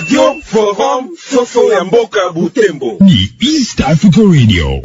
Radio Forum Soso ya Mboka Butembo. Ni East Africa Radio.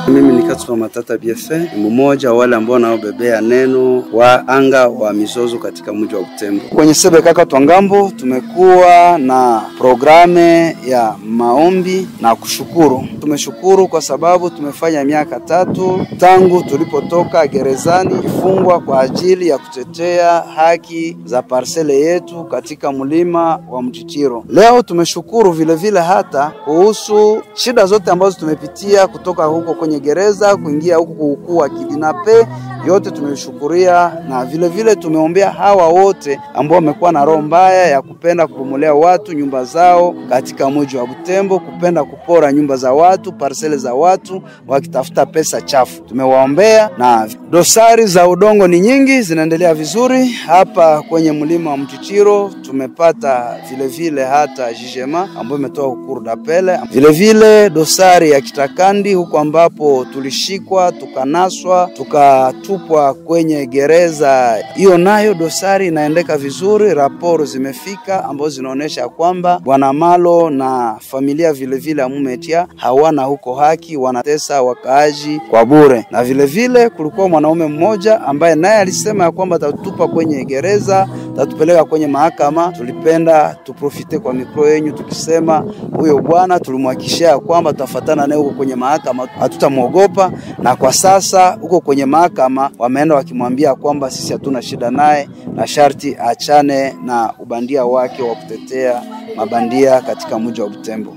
Mimi ni Katsuba Matata Biefe, mmoja wale ambao wanaobebea neno wa anga wa mizozo katika mji wa Butembo. Kwenye Sebe Kaka Twangambo tumekuwa na programe ya maombi na kushukuru. Tumeshukuru kwa sababu tumefanya miaka 3 tangu tulipotoka gerezani kufungwa kwa ajili ya kutetea haki za parcele yetu katika mlima wa Mtitiro. Leo tumeshukuru vile vile hata kuhusu shida zote ambazo tumepitia kutoka huko kwenye gereza kuingia huko kukua kidinape, yote tumeshukuria, na vile vile tumeombea hawa wote ambao wamekuwa na roho mbaya ya kupenda kupomolea watu nyumba zao katika mji wa Butembo, kupenda kupora nyumba za watu, parcele za watu wakitafuta pesa chafu. Tumewaombea, na dosari za udongo ni nyingi zinaendelea vizuri hapa kwenye mlima wa Mtitiro. Tumepata vile vile hata jijema ambayo imetoa hukuru dapele, vile vile dosari ya Kitakandi huko ambapo tulishikwa, tukanaswa, tukatupwa kwenye gereza. Hiyo nayo dosari inaendeka vizuri, raporo zimefika ambazo zinaonesha kwamba Bwana Malo na familia vile vile amumetia hawana huko haki, wanatesa wakaaji kwa bure. Na vile vile kulikuwa mwanaume mmoja ambaye naye alisema ya kwamba atatupa kwenye gereza, tatupeleka kwenye mahakama. Tulipenda tuprofite kwa mikro yenu tukisema huyo bwana tulimhakikishia kwamba tutafuatana naye huko kwenye mahakama, hatutamuogopa. Na kwa sasa huko kwenye mahakama wameenda wakimwambia kwamba sisi hatuna shida naye, na sharti achane na ubandia wake wa kutetea mabandia katika mji wa Butembo.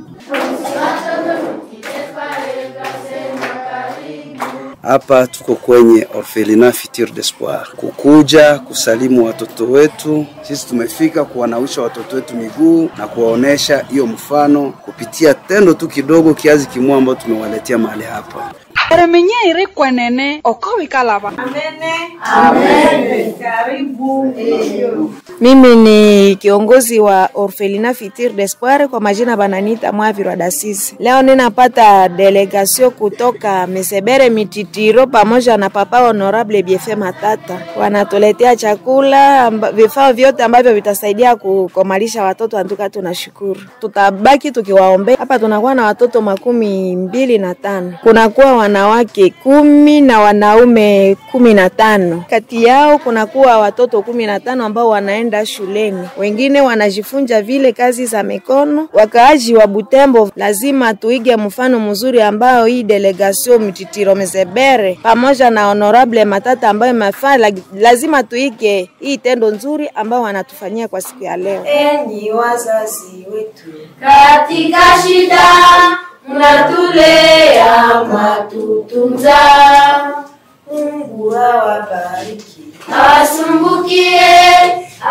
Hapa tuko kwenye Orphelinat Futur d'Espoir, kukuja kusalimu watoto wetu. Sisi tumefika kuwanawisha watoto wetu miguu na kuwaonesha hiyo mfano kupitia tendo tu kidogo kiazi kimwa ambao tumewaletea mahali hapa. Remenye ire kwenene okowi kalaba. Amene. Amen. Karibu. Mimi ni kiongozi wa Orphelinat Futur d'Espoir, kwa majina bananita Mwaviro Dasisi. Leo ninapata delegation kutoka Mesebere Mititiro pamoja na papa Honorable Biefe Matata. Wanatuletea chakula, vifaa vyote ambavyo vitasaidia kukomalisha watoto. Antuka tunashukuru. Tutabaki tukiwaombea. Hapa tunakuwa na watoto 25. Kunakuwa wanawake 10 na wanaume 15. Kati yao kunakuwa watoto 15 ambao wanaenda shuleni. Wengine wanajifunza vile kazi za mikono. Wakaaji wa Butembo lazima tuige mfano mzuri ambao hii delegation Mtitiro Mesebere pamoja na Honorable Matata ambaye mafanya, lazima tuige hii tendo nzuri ambao wanatufanyia kwa siku ya leo. Enyi wazazi wetu, katika shida mnatulea matutunza, Mungu awabariki, awasumbukie,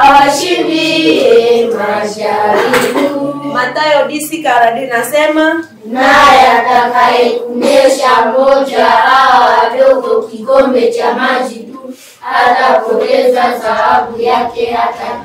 awashindie majaribu. Mathayo 10:40 nasema, naye atakayekunyesha moja wadogo kikombe cha maji tu, atapoteza thawabu yake hata